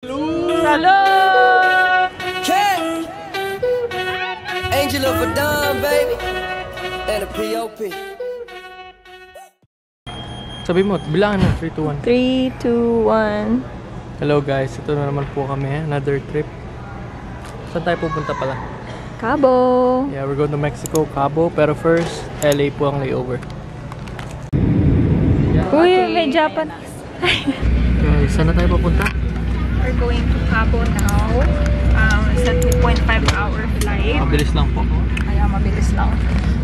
Salud! Angel of a Dawn, baby. And a POP. Sabi mo, bilangan na 3, 2, 1. 3, 2, 1. Hello guys, ito na naman po kami. Another trip. Saan tayo pupunta pala? Cabo. Yeah, we're going to Mexico, Cabo. Pero first, LA po ang layover. Uy, may Japanese. Guys, saan na tayo pupunta? We're going to Cabo now. It's a 2.5-hour flight. Mabilis lang po. Kaya mabilis lang.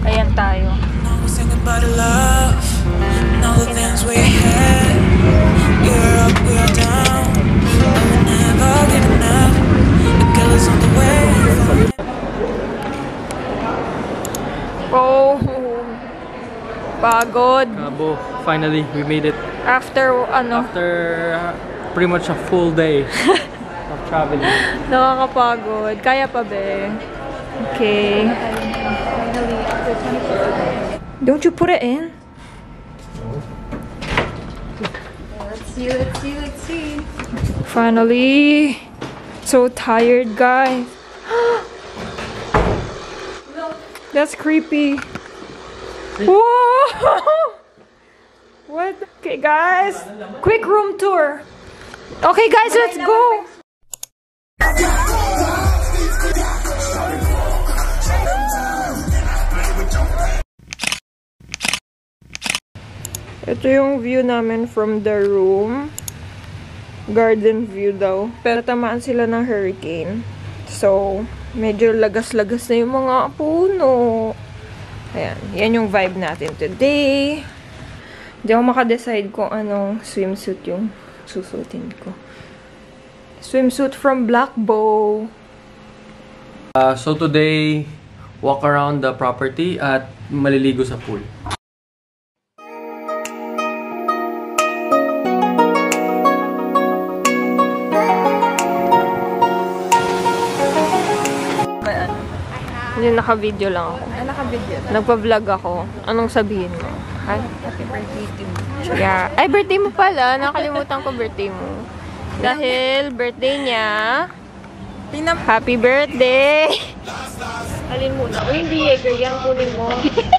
Ayan tayo. Oh, pagod. Cabo, finally, we made it. After Pretty much a full day of traveling. Nakakapagod. Kaya pa be. Okay. Don't you put it in? Let's see. Finally. So tired, guys. That's creepy. Whoa! What? Okay, guys. Quick room tour. Okay, guys, let's go. Ito yung view namin from the room. Garden view daw. Pero tamaan sila ng hurricane. So, medyo lagas-lagas na yung mga puno. Ayan. Yan yung vibe natin today. Hindi ako makadecide kung anong swimsuit yung susutin ko. Swimsuit from Black Bow. So today, walk around the property at maliligo sa pool. Hindi, naka-video lang ako. Naka-video. Nagpa-vlog ako. Anong sabihin mo? Hi? Happy birthday to me. Yeah. Ay, birthday mo pala. Nakalimutan ko birthday mo. Dahil birthday niya. Happy birthday! Alin muna? Uy, hindi eh. Girl, yan kunin mo.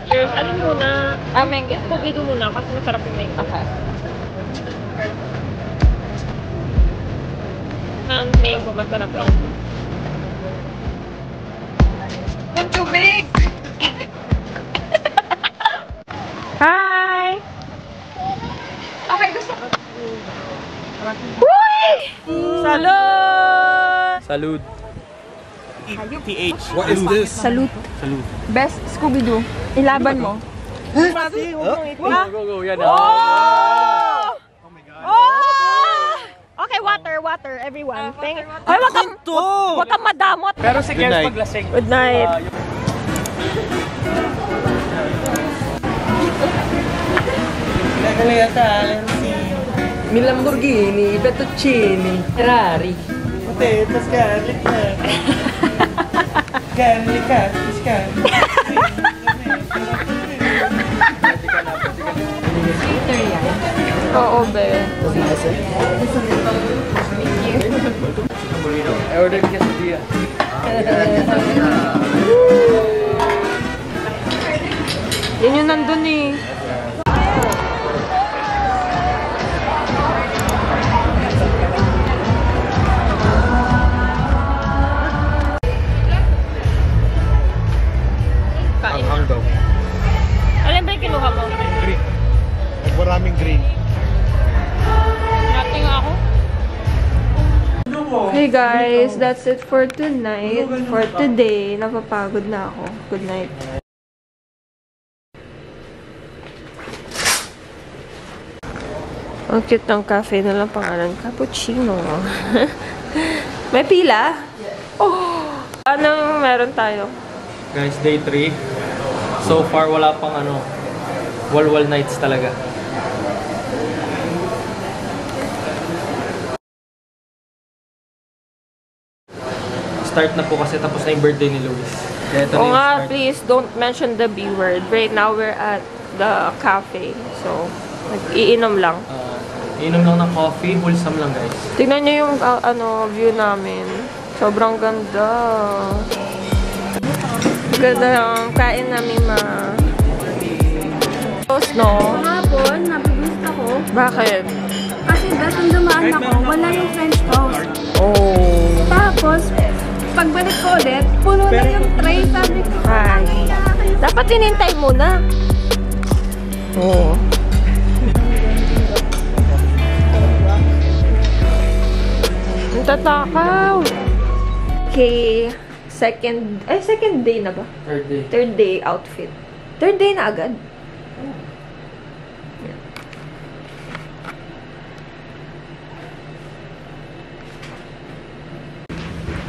Girl, alin muna? Mango. Pagito muna kasi masarap yung mango. Okay. Ang mango, masarap lang. Ang tubig! Hi! Okay, gusto ko. Uy! Salud! Salud. PH. What is this? Salute. Salud. Best Scooby-Doo. Ilaban mo. Go. Yan. Oh! Oh my God. Oh! Okay, water, everyone. Thank you. Ay, wag kang madamot. Pero si Kels paglasing. Good night. Mi Lamborghini, Fettuccini, Ferrari. Potatoes, garlic na. Garlic ka, fish ka. Oo, be. I ordered quesadilla. Yan yung nandun eh. Ang daw. Alin ba yung kinuha mo? Green. Maraming green. Nating ako. Hey guys, that's it for tonight. For today, napapagod na ako. Good night. Ang cute ng cafe na lang pangalan. Cappuccino. May pila? Oh! Anong meron tayo? Guys, day 3. So far, wala pang wall nights talaga. Start na po kasi tapos na yung birthday ni Luis. Kaya ito na Oo yung nga, start. please don't mention the B word. Right now, we're at the cafe. So, nag-iinom lang. Inom lang ng coffee, wholesome lang guys. Tignan nyo yung view namin. Sobrang ganda. Ganda lang. Kain namin Toast, no? Kahapon, nabibuist ako. Bakit? Kasi datang dumaan ako, wala yung French toast. Oh. Tapos, pagbalik ko ulit, puno na yung tray. Sabi ko, Ay. Dapat hinintay mo na. Oo. Ang tatakaw. Okay. Second day na ba? Third day. Third day outfit. Third day na agad.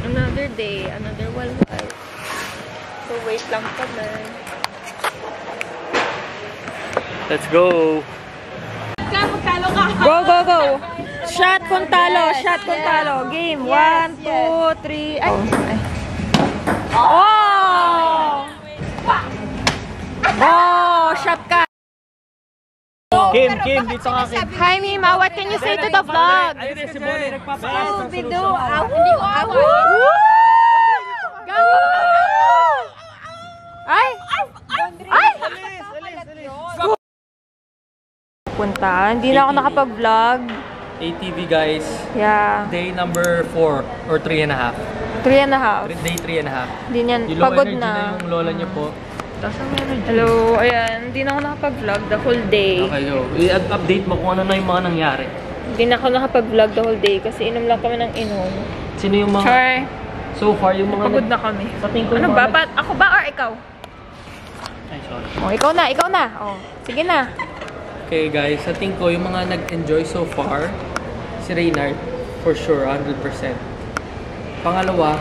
Another day, another walwal. So wait lang kami. Let's go! Go, go, go! Shot kung talo, shot kung talo. Game. 1, 2, 3. Ay! Oh! Oh! Shot ka! Kim, dito ka Kim. Hi, Mima. What can you say to the vlog? Ayun si Bonnie nagpapakalas ng solusyon. Hindi ko awa. Gago! Ay! Ay! Punta. Hindi na ako nakapag-vlog. ATV guys. Yeah. Day number 4 or 3.5. 3.5. Day 3.5. Hindi niyan. Yung low Pagod energy na. yung lola niyo po. Hello. Ayan. Hindi na ako nakapag-vlog the whole day. Okay, so i-update mo kung ano na yung mga nangyari. Hindi na ako nakapag-vlog the whole day kasi inom lang kami ng inom. Sino yung mga... Char. So far, yung mga... Pagod na kami. Sa tingin ko Ano yung ba? mga Ako ba or ikaw? Ay, sorry. Oh, ikaw na. Ikaw na. Oh, sige na. Okay guys, sa tingin ko yung mga nag-enjoy so far, si Reynard, for sure, 100%. Pangalawa,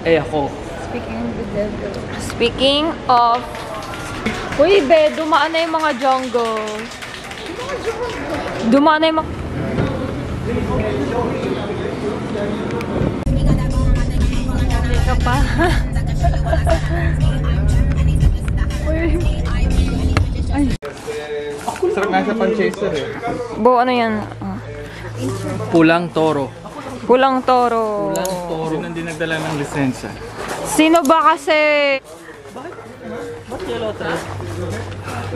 ako. Speaking of... Uy, be, dumaan na yung mga jungle. Dumaan na yung mga... Hindi ka pa. Sarap nga sa pan-chaser eh. Bo, ano yan? Pulang toro. Pulang toro. Pulang toro. Sino hindi nagdala ng lisensya? Sino ba kasi? Ba't yellow thread?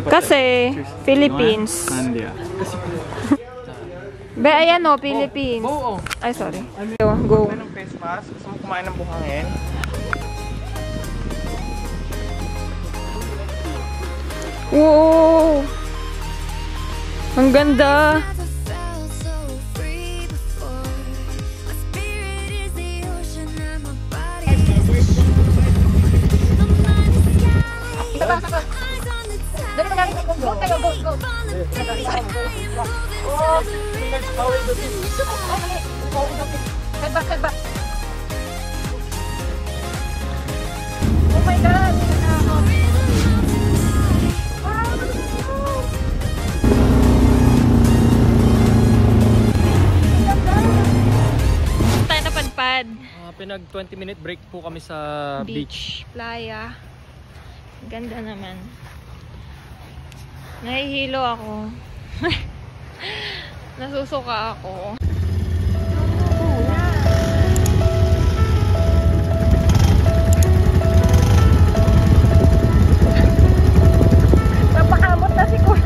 Kasi, Philippines. Andia. Be, ayan o, Philippines. Oo. Ay, sorry. Go. Anong face mask? Gusto mo kumain ng buhangin? Wow! Ang ganda! Oh my God! Tayo napadpad. Pinag 20-minute break po kami sa beach. Playa. Ganda naman. Nahihilo ako. Nasusuka ako. Napakamot na si Kuya.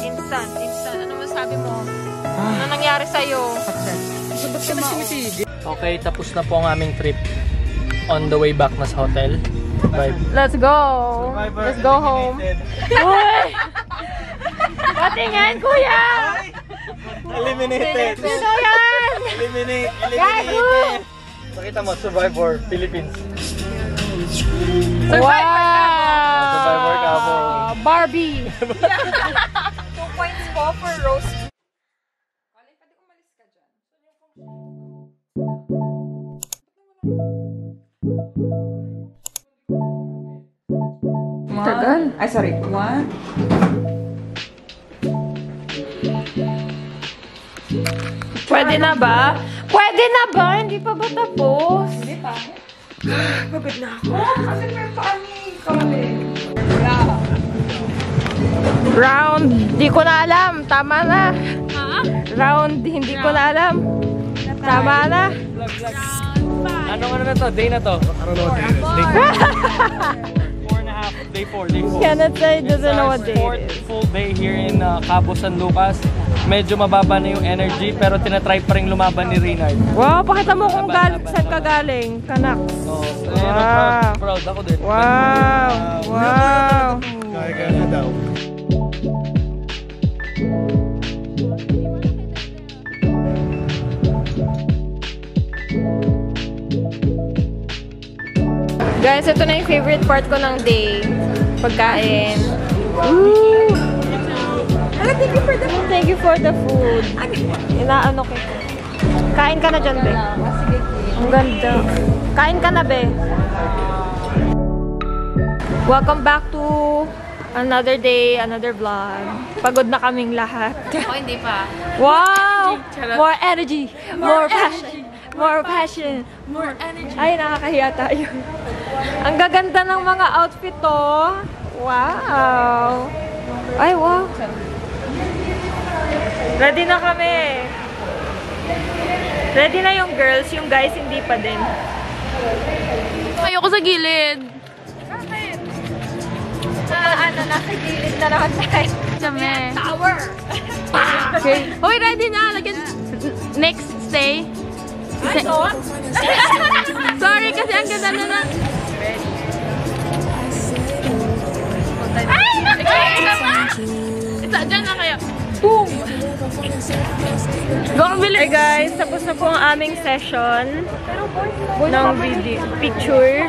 Instant. Ano masabi mo? Ano nangyari sa'yo? Okay, tapos na po ang aming trip. On the way back na sa hotel. Bye. Let's go! Let's go home. Uy! Patingin, Kuya! Eliminated! Sino yan? Eliminated! Pakita mo, Survivor, Philippines. Wow! Survivor ka po. Barbie! 2 points po for roast. Tagal. Ay, sorry. 1. Pwede na ba? Pwede na ba? Hindi pa ba tapos? Hindi pa. Pagod na ako. Kasi may paano yung Round, di ko na alam. Tama na. Round, hindi ko na alam. Tama na. Anong ano na to? Day na to? Day 4.5. Day 4. Day 4. Cannot say, doesn't know what day Fourth it is. full day here in Cabo San Lucas. Medyo mababa na yung energy pero tinatry pa rin lumaban ni Reynard. Wow, pakita mo kung saan ka galing. Canucks. So, Wow. proud ako din. Wow. Wow. Kaya na daw. Guys, ito na yung favorite part ko ng day. Pagkain. Woo! Thank you for the food. Inaano ko. Kain ka na dyan, be. Ang ganda. Kain ka na, be. Welcome back to another day, another vlog. Pagod na kaming lahat. Hindi pa. Wow! More energy! More passion! More passion! More energy. Ay, nakakahiya tayo. Ang gaganda ng mga outfit to. Wow! Ay, wow! Ready na kami. Ready na yung girls, yung guys hindi pa din. Ayoko sa gilid. Nasa gilid na naman tayo. Kami. Tower! Okay. Hoy, ready na. Lagyan. Next stay. Sorry kasi ang ganda na. Ay! Isa, dyan na kayo. Boom! Hey guys, tapos na po ang aming session ng video, pictures.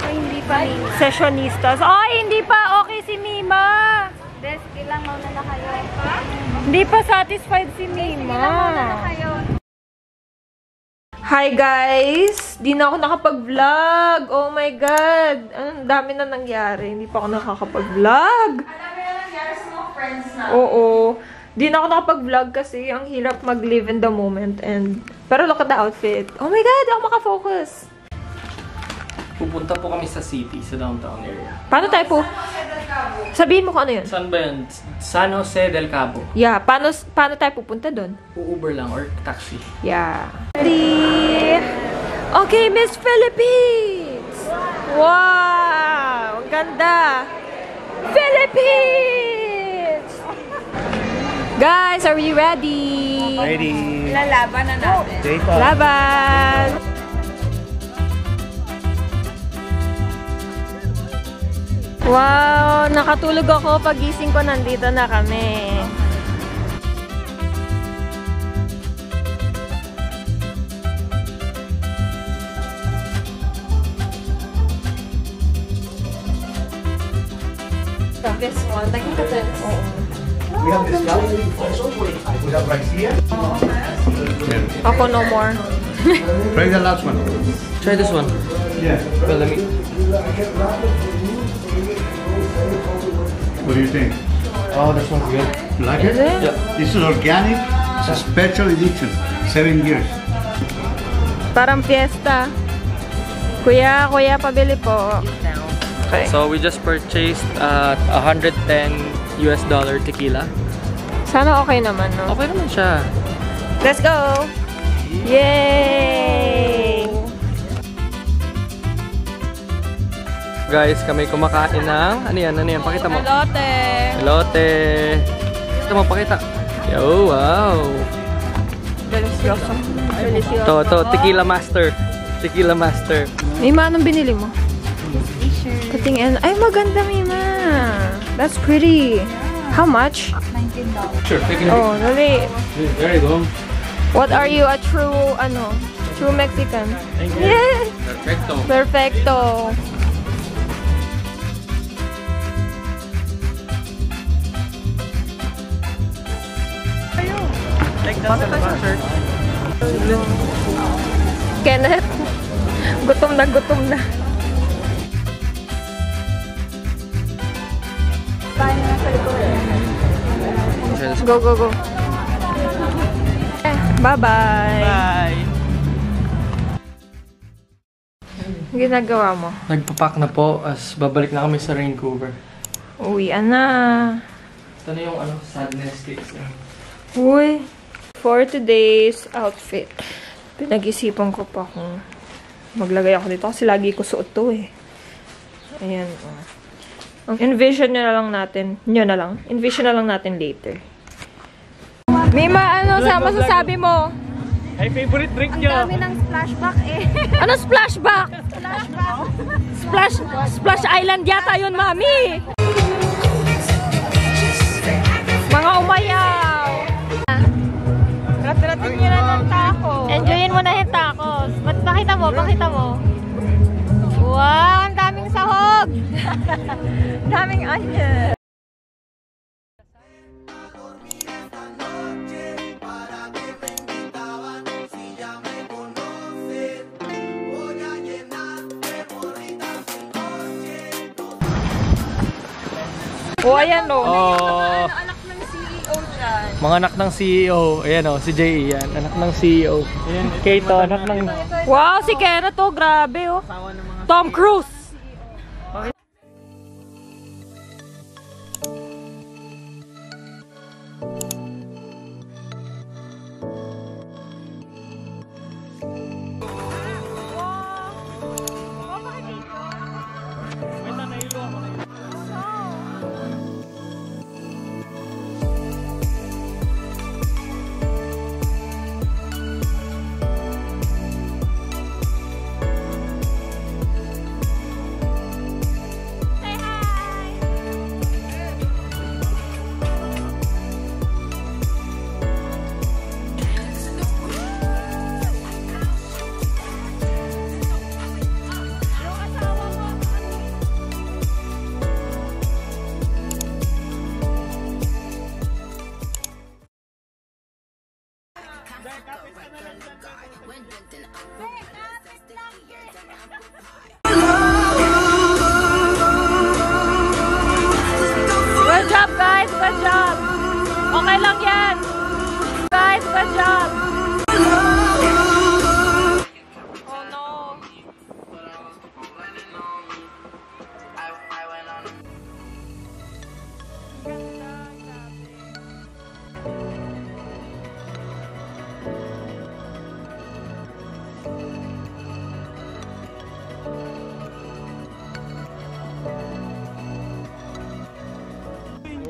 Ay, hindi pa. Sessionistas. Ay, hindi pa. Okay si Mima. Des, ilang mauna na kayo. Hindi pa satisfied si Mima. Hi guys! Di na ako nakapag-vlog. Oh my God! Ang dami na nangyari. Hindi pa ako nakakapag-vlog. Ang dami na nangyari sa mga friends na. Oo. Di na ako nakapag-vlog kasi ang hirap mag-live in the moment. Pero look at the outfit. Oh my God! Di ako makafocus. Pupunta po kami sa city, sa downtown area. Paano tayo po? Sabihin mo kung ano yun. Saan ba yun? San Jose del Cabo. Yeah. Paano tayo pupunta doon? Uber lang or taxi. Yeah. Ready? Okay, Miss Philippines! Wow! Ang ganda! Philippines! Guys, are we ready? Ready. Lalaban na natin. Day 5. Laban! Wow! Nakatulog ako. Pagising ko, nandito na kami. This one, like this. We have this guy also. We have right here. Ako no more. Try the last one. Try this one. Yeah. Well, let me... What do you think? Oh, this one's good. You like Is it? it? Yeah. This is organic. It's a special edition. 7 years. Parang fiesta. Kuya, pabili po. Okay. So, we just purchased $110 tequila. Sana okay naman, no? Okay naman siya. Let's go! Yay! Guys, kami kumakain ng... Ano yan? Pakita mo. Elote! Elote! Pakita mo, pakita. Yo, wow! Delicioso. To, Tequila Master. Tequila Master. Mima, anong binili mo? Kating and... Ay, maganda, Mima! That's pretty. How much? Sure, take it. Oh, dali. There you go. What are you? A true, true Mexican? Thank you. Yeah! Perfecto. Perfecto. Like that sa shirt. Kenneth, gutom na. Go. Bye-bye. Bye! Ginagawa mo? Nagpapak na po as babalik na kami sa Vancouver. Uwian na. Ito na yung sadness sticks. Uy! For today's outfit, pinag-isipan ko pa kung maglagay ako dito kasi lagi ko suot to eh. Ayan. Envision na lang natin later. Mima, ano sa masasabi mo? Ay, favorite drink Ang nyo! dami ng splashback eh. Ano splashback? Splash Island yata yun, mami! Mga umayaw! Ratratin nyo na ng tacos. Enjoyin mo na yung tacos. Pakita mo. Wow, ang daming sahog! daming onion. Oh, ayan o. Oh, Anak ng CEO dyan. mga anak ng CEO. Ayan o, si J.E. yan. Anak ng CEO. Kato, anak ng... Wow, si Kenneth oh, grabe oh. Tom Cruise. Good job guys, good job. Okay lang yan. Guys, good job. Oh no.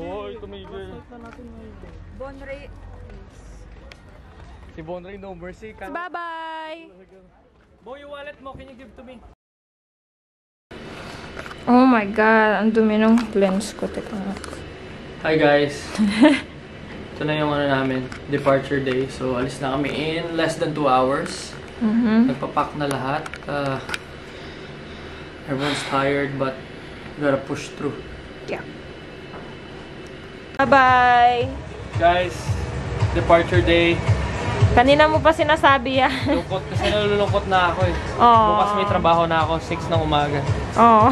Oy, tumigil. Bonray. Si Bonray, no mercy. Bye-bye. Boy, yung wallet mo, can you give to me? Oh my god, ang dumi ng lens ko. Teka nga. Hi guys. Ito na yung namin, departure day. So, alis na kami in less than 2 hours. Nagpapack na lahat. Everyone's tired but we gotta push through. Yeah. Bye-bye. Guys, departure day. Kanina mo pa sinasabi yan. Lungkot kasi nalulungkot na ako eh. Oh. Bukas may trabaho na ako, 6 ng umaga. Oh.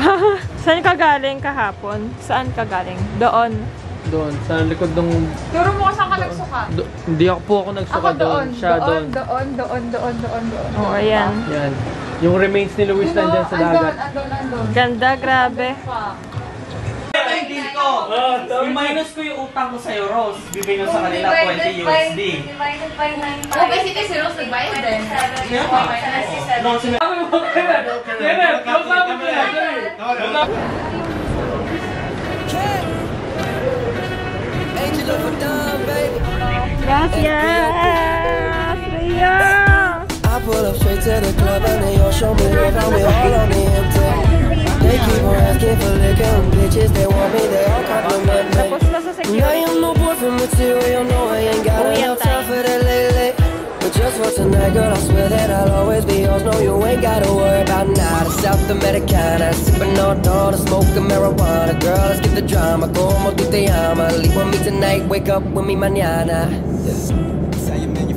Saan ka galing kahapon? Saan ka galing? Doon. Doon, sa likod ng... Turo mo saan ka nagsuka? Hindi ako nagsuka doon. Siya doon. Doon. Oh, ayan. Yan. Yung remains ni Luis nandyan sa dagat. Andon. Ganda, grabe. Ay, hindi ko. I-minus ko yung utang ko sa'yo, Rose. Bibigyan sa kanila 20 USD. Divided by 9. Oh, basically si Rose nagbayad din. No, sinabi mo. Angel of a dime, baby. Gracias! Ria! I pull up straight to the club and they all show me love and we all on the empty. They keep on asking for liquor and bitches, they want me, they all compliment me. Tapos na sa I security. am no boyfriend material, no I ain't got enough time for that lately. But just for tonight, girl, I swear that I'll always be yours. No, you ain't gotta worry about nada. South Americana, sipping on all the smoking marijuana. Girl, let's get the drama, como tú te llamas. Leave with me tonight, wake up with me mañana. Yeah.